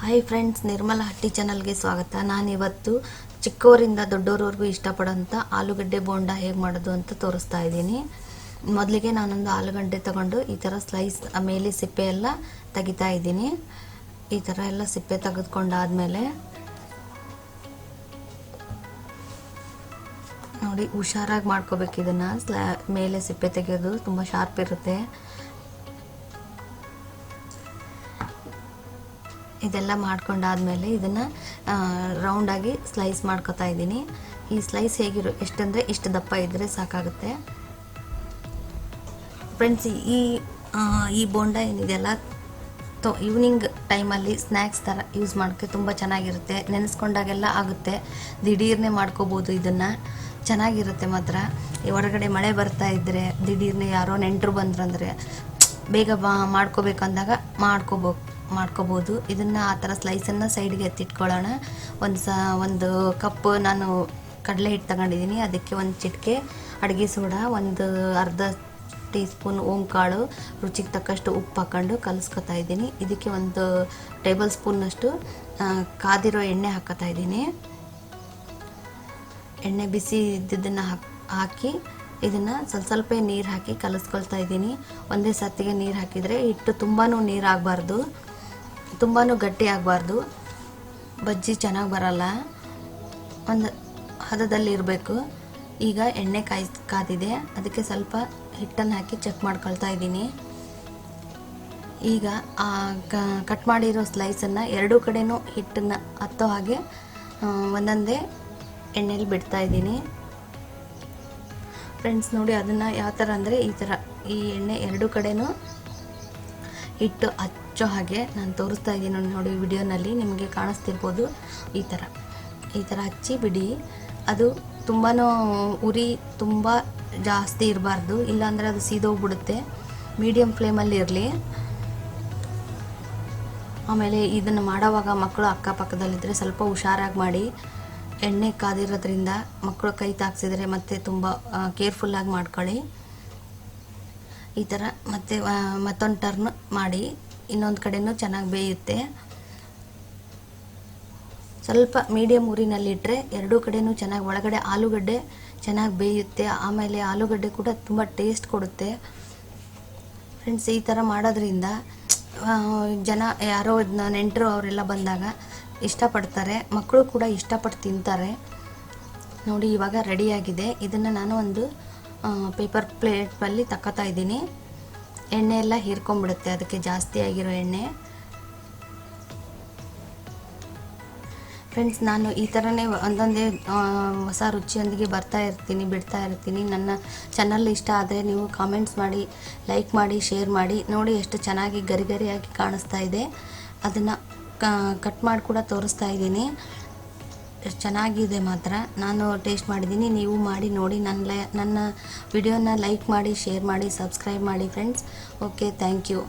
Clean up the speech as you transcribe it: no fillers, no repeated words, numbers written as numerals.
Hi friends, Nirmala ಹಟ್ಟಿ ಚಾನಲ್ಗೆ ಸ್ವಾಗತ. ನಾನು ಇವತ್ತು ಚಿಕ್ಕವರಿಂದ ದೊಡ್ಡವರವರೆಗೂ ಇಷ್ಟಪಡೋಂಥ ಆಲೂಗಡ್ಡೆ ಬೋಂಡ ಹೇಗೆ ಮಾಡೋದು ಅಂತ ತೋರಿಸ್ತಾ ಇದ್ದೀನಿ. ಮೊದಲಿಗೆ ನಾನೊಂದು ಆಲೂಗಡ್ಡೆ ತಗೊಂಡು ಈ ಥರ ಸ್ಲೈಸ್ ಮೇಲೆ ಸಿಪ್ಪೆ ಎಲ್ಲ ತೆಗಿತಾ ಇದ್ದೀನಿ. ಈ ಥರ ಎಲ್ಲ ಸಿಪ್ಪೆ ತೆಗೆದುಕೊಂಡಾದ್ಮೇಲೆ ನೋಡಿ, ಹುಷಾರಾಗಿ ಮಾಡ್ಕೋಬೇಕು. ಇದನ್ನು ಮೇಲೆ ಸಿಪ್ಪೆ ತೆಗೆಯೋದು ತುಂಬ ಶಾರ್ಪ್ ಇರುತ್ತೆ. ಇದೆಲ್ಲ ಮಾಡ್ಕೊಂಡಾದ್ಮೇಲೆ ಇದನ್ನು ರೌಂಡಾಗಿ ಸ್ಲೈಸ್ ಮಾಡ್ಕೊತಾ ಇದ್ದೀನಿ. ಈ ಸ್ಲೈಸ್ ಎಷ್ಟಂದರೆ ಇಷ್ಟು ದಪ್ಪ ಇದ್ದರೆ ಸಾಕಾಗುತ್ತೆ ಫ್ರೆಂಡ್ಸ್. ಈ ಬೋಂಡ ಏನಿದೆಯಲ್ಲ ಈವ್ನಿಂಗ್ ಟೈಮಲ್ಲಿ ಸ್ನ್ಯಾಕ್ಸ್ ಥರ ಯೂಸ್ ಮಾಡೋಕ್ಕೆ ತುಂಬ ಚೆನ್ನಾಗಿರುತ್ತೆ. ನೆನೆಸ್ಕೊಂಡಾಗೆಲ್ಲ ಆಗುತ್ತೆ. ದಿಢೀರ್ನೇ ಮಾಡ್ಕೋಬೋದು. ಇದನ್ನು ಚೆನ್ನಾಗಿರುತ್ತೆ ಮಾತ್ರ. ಈ ಹೊರಗಡೆ ಮಳೆ ಬರ್ತಾ ಇದ್ದರೆ ದಿಢೀರ್ನೇ ಯಾರೋ ನೆಂಟರು ಬಂದ್ರಂದರೆ ಬೇಗ ಮಾಡ್ಕೋಬೇಕಂದಾಗ ಮಾಡ್ಕೋಬೋದು. ಇದನ್ನು ಆ ಥರ ಸ್ಲೈಸನ್ನು ಸೈಡ್ಗೆ ಎತ್ತಿಟ್ಕೊಳ್ಳೋಣ. ಒಂದು ಕಪ್ ನಾನು ಕಡಲೆ ಹಿಟ್ಟು ತಗೊಂಡಿದ್ದೀನಿ. ಅದಕ್ಕೆ ಒಂದು ಚಿಟಿಕೆ ಅಡುಗೆ ಸೋಡಾ, ಒಂದು ಅರ್ಧ ಟೀ ಸ್ಪೂನ್ ಓಂಕಾಳು, ರುಚಿಗೆ ತಕ್ಕಷ್ಟು ಉಪ್ಪು ಹಾಕ್ಕೊಂಡು ಕಲಿಸ್ಕೊತಾ ಇದ್ದೀನಿ. ಇದಕ್ಕೆ ಒಂದು ಟೇಬಲ್ ಸ್ಪೂನ್ನಷ್ಟು ಕಾದಿರೋ ಎಣ್ಣೆ ಹಾಕ್ಕೊತಾ ಇದ್ದೀನಿ. ಎಣ್ಣೆ ಬಿಸಿ ಇದ್ದಿದ್ದನ್ನು ಹಾಕಿ ಇದನ್ನು ಸ್ವಲ್ಪ ನೀರು ಹಾಕಿ ಕಲಿಸ್ಕೊಳ್ತಾ ಇದ್ದೀನಿ. ಒಂದೇ ಸತ್ತಿಗೆ ನೀರು ಹಾಕಿದರೆ ಹಿಟ್ಟು ತುಂಬಾ ನೀರು ಆಗಬಾರ್ದು, ತುಂಬಾ ಗಟ್ಟಿ ಆಗಬಾರ್ದು. ಬಜ್ಜಿ ಚೆನ್ನಾಗಿ ಬರಲ್ಲ. ಒಂದು ಹದದಲ್ಲಿ ಇರಬೇಕು. ಈಗ ಎಣ್ಣೆ ಕಾದಿದೆ. ಅದಕ್ಕೆ ಸ್ವಲ್ಪ ಹಿಟ್ಟನ್ನು ಹಾಕಿ ಚೆಕ್ ಮಾಡ್ಕೊಳ್ತಾ ಇದ್ದೀನಿ. ಈಗ ಕಟ್ ಮಾಡಿರೋ ಸ್ಲೈಸನ್ನು ಎರಡೂ ಕಡೆನೂ ಹಿಟ್ಟನ್ನು ಹತ್ತೋ ಹಾಗೆ ಒಂದೊಂದೇ ಎಣ್ಣೆಲಿ ಬಿಡ್ತಾ ಇದ್ದೀನಿ ಫ್ರೆಂಡ್ಸ್. ನೋಡಿ, ಅದನ್ನು ಯಾವ ಥರ ಅಂದರೆ ಈ ಥರ ಈ ಎಣ್ಣೆ ಎರಡೂ ಕಡೆನೂ ಹಿಟ್ಟು ಹಚ್ಚೋ ಹಾಗೆ ನಾನು ತೋರಿಸ್ತಾ ಇದ್ದೀನಿ. ನೋಡಿ, ವಿಡಿಯೋನಲ್ಲಿ ನಿಮಗೆ ಕಾಣಿಸ್ತಿರ್ಬೋದು. ಈ ಥರ ಹಚ್ಚಿ ಬಿಡಿ. ಅದು ತುಂಬಾ ಉರಿ ತುಂಬ ಜಾಸ್ತಿ ಇರಬಾರ್ದು, ಇಲ್ಲಾಂದರೆ ಅದು ಸೀದೋಗ್ಬಿಡುತ್ತೆ. ಮೀಡಿಯಮ್ ಫ್ಲೇಮಲ್ಲಿ ಇರಲಿ. ಆಮೇಲೆ ಇದನ್ನು ಮಾಡೋವಾಗ ಮಕ್ಕಳು ಅಕ್ಕಪಕ್ಕದಲ್ಲಿದ್ದರೆ ಸ್ವಲ್ಪ ಹುಷಾರಾಗಿ ಮಾಡಿ. ಎಣ್ಣೆ ಕಾದಿರೋದ್ರಿಂದ ಮಕ್ಕಳು ಕೈ ತಾಕ್ಸಿದ್ರೆ ಮತ್ತೆ ತುಂಬ ಕೇರ್ಫುಲ್ಲಾಗಿ ಮಾಡ್ಕೊಳ್ಳಿ. ಈ ಥರ ಮತ್ತೊಂದು ಟರ್ನ್ ಮಾಡಿ ಇನ್ನೊಂದು ಕಡೆನೂ ಚೆನ್ನಾಗಿ ಬೇಯುತ್ತೆ. ಸ್ವಲ್ಪ ಮೀಡಿಯಮ್ ಉರಿನಲ್ಲಿಟ್ಟರೆ ಎರಡೂ ಕಡೆನೂ ಚೆನ್ನಾಗಿ ಒಳಗಡೆ ಆಲೂಗಡ್ಡೆ ಚೆನ್ನಾಗಿ ಬೇಯುತ್ತೆ. ಆಮೇಲೆ ಆಲೂಗಡ್ಡೆ ಕೂಡ ತುಂಬ ಟೇಸ್ಟ್ ಕೊಡುತ್ತೆ ಫ್ರೆಂಡ್ಸ್. ಈ ಥರ ಮಾಡೋದ್ರಿಂದ ಜನ ಯಾರೋ ನೆಂಟರು ಅವರೆಲ್ಲ ಬಂದಾಗ ಇಷ್ಟಪಡ್ತಾರೆ. ಮಕ್ಕಳು ಕೂಡ ಇಷ್ಟಪಟ್ಟು ತಿಂತಾರೆ. ನೋಡಿ, ಇವಾಗ ರೆಡಿಯಾಗಿದೆ. ಇದನ್ನು ನಾನು ಒಂದು ಪೇಪರ್ ಪ್ಲೇಟಲ್ಲಿ ತಗೋತಾ ಇದ್ದೀನಿ. ಎಣ್ಣೆ ಎಲ್ಲ ಹೀರ್ಕೊಂಡ್ಬಿಡುತ್ತೆ, ಅದಕ್ಕೆ ಜಾಸ್ತಿ ಆಗಿರೋ ಎಣ್ಣೆ ಫ್ರೆಂಡ್ಸ್. ನಾನು ಈ ಥರನೇ ಒಂದೊಂದೇ ಹೊಸ ರುಚಿಯೊಂದಿಗೆ ಬಿಡ್ತಾ ಇರ್ತೀನಿ. ನನ್ನ ಚಾನಲ್ ಇಷ್ಟ ಆದರೆ ನೀವು ಕಾಮೆಂಟ್ಸ್ ಮಾಡಿ, ಲೈಕ್ ಮಾಡಿ, ಶೇರ್ ಮಾಡಿ. ನೋಡಿ, ಎಷ್ಟು ಚೆನ್ನಾಗಿ ಗರಿಗರಿಯಾಗಿ ಕಾಣಿಸ್ತಾ ಇದೆ. ಅದನ್ನು ಕಟ್ ಮಾಡಿ ಕೂಡ ತೋರಿಸ್ತಾ ಇದ್ದೀನಿ. ಚೆನ್ನಾಗಿದೆ ಮಾತ್ರ. ನಾನು ಟೇಸ್ಟ್ ಮಾಡಿದ್ದೀನಿ. ನೀವು ಮಾಡಿ ನೋಡಿ. ನನ್ನ ವಿಡಿಯೋನ ಲೈಕ್ ಮಾಡಿ, ಶೇರ್ ಮಾಡಿ, ಸಬ್ಸ್ಕ್ರೈಬ್ ಮಾಡಿ ಫ್ರೆಂಡ್ಸ್. Okay, thank you.